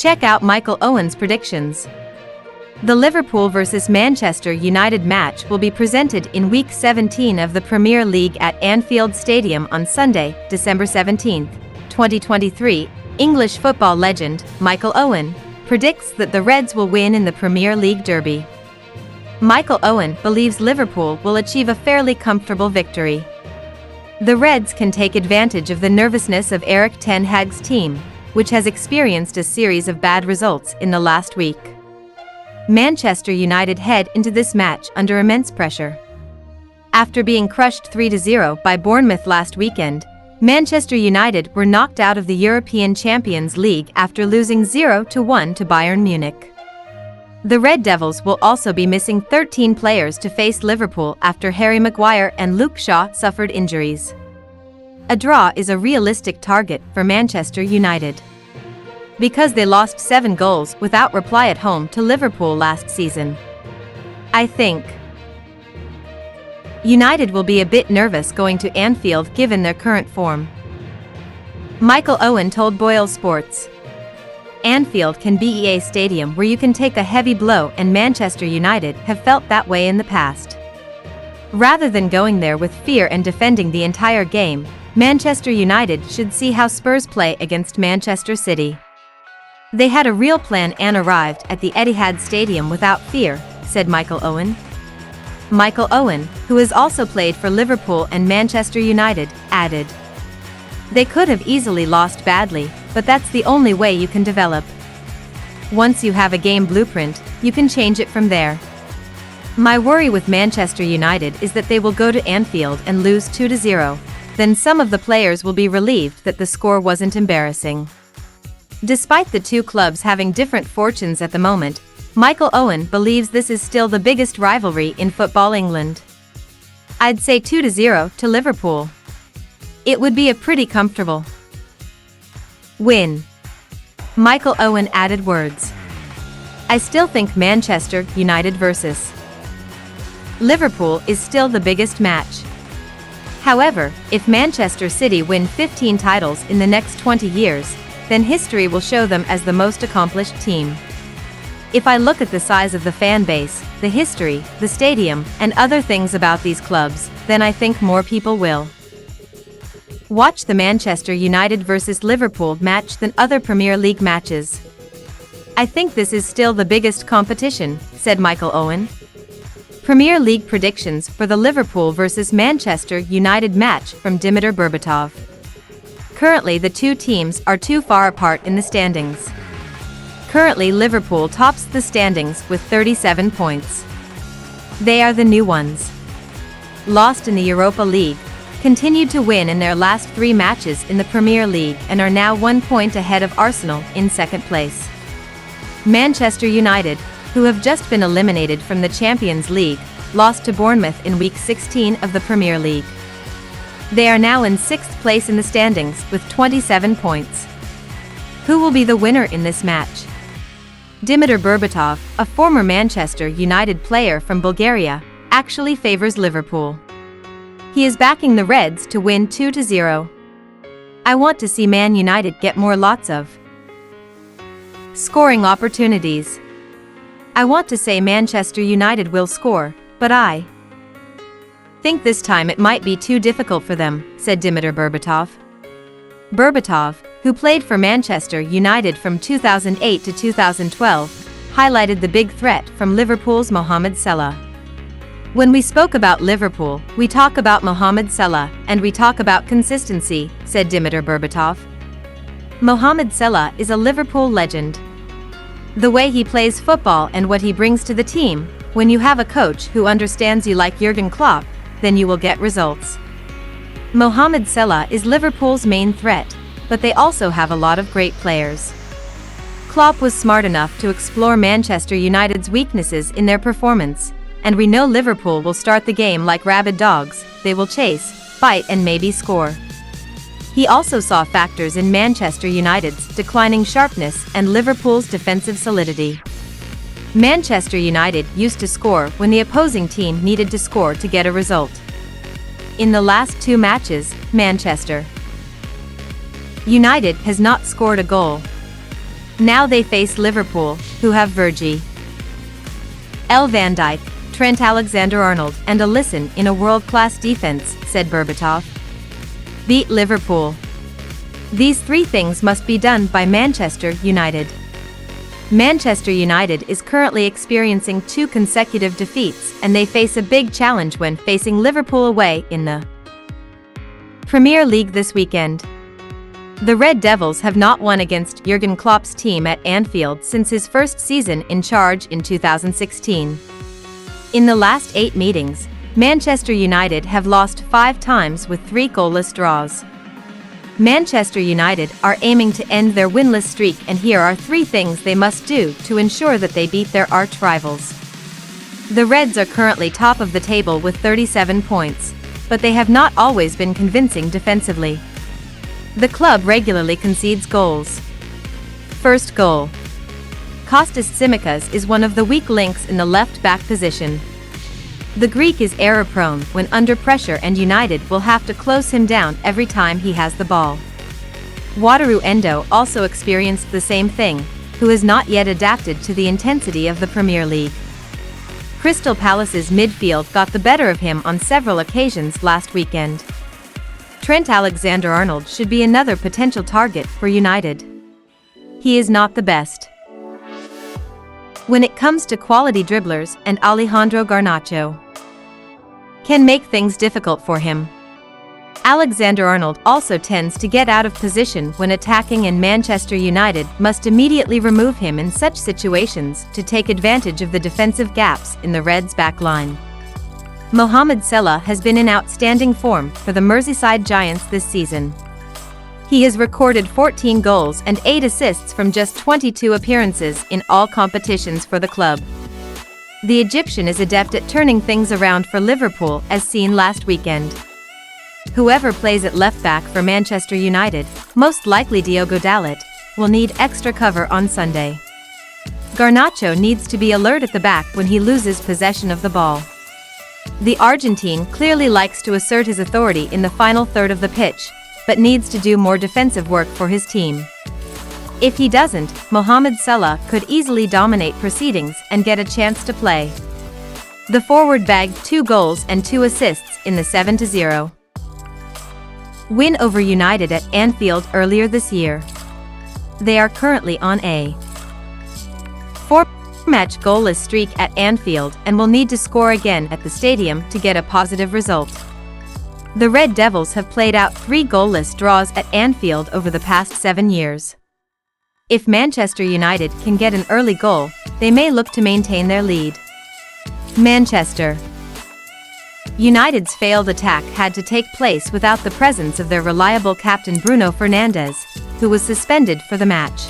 Check out Michael Owen's predictions. The Liverpool vs Manchester United match will be presented in Week 17 of the Premier League at Anfield Stadium on Sunday, December 17, 2023. English football legend, Michael Owen, predicts that the Reds will win in the Premier League derby. Michael Owen believes Liverpool will achieve a fairly comfortable victory. The Reds can take advantage of the nervousness of Erik ten Hag's team, which has experienced a series of bad results in the last week. Manchester United head into this match under immense pressure. After being crushed 3-0 by Bournemouth last weekend, Manchester United were knocked out of the European Champions League after losing 0-1 to Bayern Munich. The Red Devils will also be missing 13 players to face Liverpool after Harry Maguire and Luke Shaw suffered injuries. A draw is a realistic target for Manchester United, because they lost 7 goals without reply at home to Liverpool last season. I think United will be a bit nervous going to Anfield given their current form. Michael Owen told Boyle Sports, Anfield can be a stadium where you can take a heavy blow, and Manchester United have felt that way in the past. Rather than going there with fear and defending the entire game, Manchester United should see how Spurs play against Manchester City. They had a real plan and arrived at the Etihad Stadium without fear, said Michael Owen. Michael Owen, who has also played for Liverpool and Manchester United, added, They could have easily lost badly, but that's the only way you can develop. Once you have a game blueprint, you can change it from there. My worry with Manchester United is that they will go to Anfield and lose 2-0, then some of the players will be relieved that the score wasn't embarrassing. Despite the two clubs having different fortunes at the moment, Michael Owen believes this is still the biggest rivalry in football England. I'd say 2-0 to Liverpool. It would be a pretty comfortable win. Michael Owen added words. I still think Manchester United vs Liverpool is still the biggest match. However, if Manchester City win 15 titles in the next 20 years, then history will show them as the most accomplished team. If I look at the size of the fan base, the history, the stadium, and other things about these clubs, then I think more people will watch the Manchester United vs Liverpool match than other Premier League matches. I think this is still the biggest competition, said Michael Owen. Premier League predictions for the Liverpool vs Manchester United match from Dimitar Berbatov. Currently the two teams are too far apart in the standings. Currently Liverpool tops the standings with 37 points. They are the new ones. Lost in the Europa League, continued to win in their last 3 matches in the Premier League and are now 1 point ahead of Arsenal in second place. Manchester United, who have just been eliminated from the Champions League, lost to Bournemouth in Week 16 of the Premier League. They are now in 6th place in the standings with 27 points. Who will be the winner in this match? Dimitar Berbatov, a former Manchester United player from Bulgaria, actually favors Liverpool. He is backing the Reds to win 2-0. I want to see Man United get more lots of scoring opportunities. I want to say Manchester United will score, but I think this time it might be too difficult for them, said Dimitar Berbatov. Berbatov, who played for Manchester United from 2008 to 2012, highlighted the big threat from Liverpool's Mohamed Salah. When we spoke about Liverpool, we talk about Mohamed Salah, and we talk about consistency, said Dimitar Berbatov. Mohamed Salah is a Liverpool legend. The way he plays football and what he brings to the team, when you have a coach who understands you like Jurgen Klopp, then you will get results. Mohamed Salah is Liverpool's main threat, but they also have a lot of great players. Klopp was smart enough to explore Manchester United's weaknesses in their performance, and we know Liverpool will start the game like rabid dogs. They will chase, fight and maybe score. He also saw factors in Manchester United's declining sharpness and Liverpool's defensive solidity. Manchester United used to score when the opposing team needed to score to get a result. In the last 2 matches, Manchester United has not scored a goal. Now they face Liverpool, who have Virgie, Van Dijk, Trent Alexander-Arnold and Alisson in a world-class defense, said Berbatov. Beat Liverpool. These three things must be done by Manchester United. Manchester United is currently experiencing 2 consecutive defeats and they face a big challenge when facing Liverpool away in the Premier League this weekend. The Red Devils have not won against Jurgen Klopp's team at Anfield since his first season in charge in 2016. In the last 8 meetings, Manchester United have lost 5 times with 3 goalless draws. Manchester United are aiming to end their winless streak, and here are 3 things they must do to ensure that they beat their arch-rivals. The Reds are currently top of the table with 37 points, but they have not always been convincing defensively. The club regularly concedes goals. First goal. Kostas Tsimikas is one of the weak links in the left-back position. The Greek is error-prone when under pressure and United will have to close him down every time he has the ball. Wataru Endo also experienced the same thing, who has not yet adapted to the intensity of the Premier League. Crystal Palace's midfield got the better of him on several occasions last weekend. Trent Alexander-Arnold should be another potential target for United. He is not the best when it comes to quality dribblers, and Alejandro Garnacho can make things difficult for him. Alexander-Arnold also tends to get out of position when attacking, and Manchester United must immediately remove him in such situations to take advantage of the defensive gaps in the Reds' back line. Mohamed Salah has been in outstanding form for the Merseyside Giants this season. He has recorded 14 goals and 8 assists from just 22 appearances in all competitions for the club. The Egyptian is adept at turning things around for Liverpool, as seen last weekend. Whoever plays at left-back for Manchester United, most likely Diogo Dalot, will need extra cover on Sunday. Garnacho needs to be alert at the back when he loses possession of the ball. The Argentine clearly likes to assert his authority in the final third of the pitch, but needs to do more defensive work for his team. If he doesn't, Mohamed Salah could easily dominate proceedings and get a chance to play. The forward bagged 2 goals and 2 assists in the 7-0 win over United at Anfield earlier this year. They are currently on a 4-match goalless streak at Anfield and will need to score again at the stadium to get a positive result. The Red Devils have played out 3 goalless draws at Anfield over the past 7 years. If Manchester United can get an early goal, they may look to maintain their lead. Manchester United's failed attack had to take place without the presence of their reliable captain Bruno Fernandes, who was suspended for the match.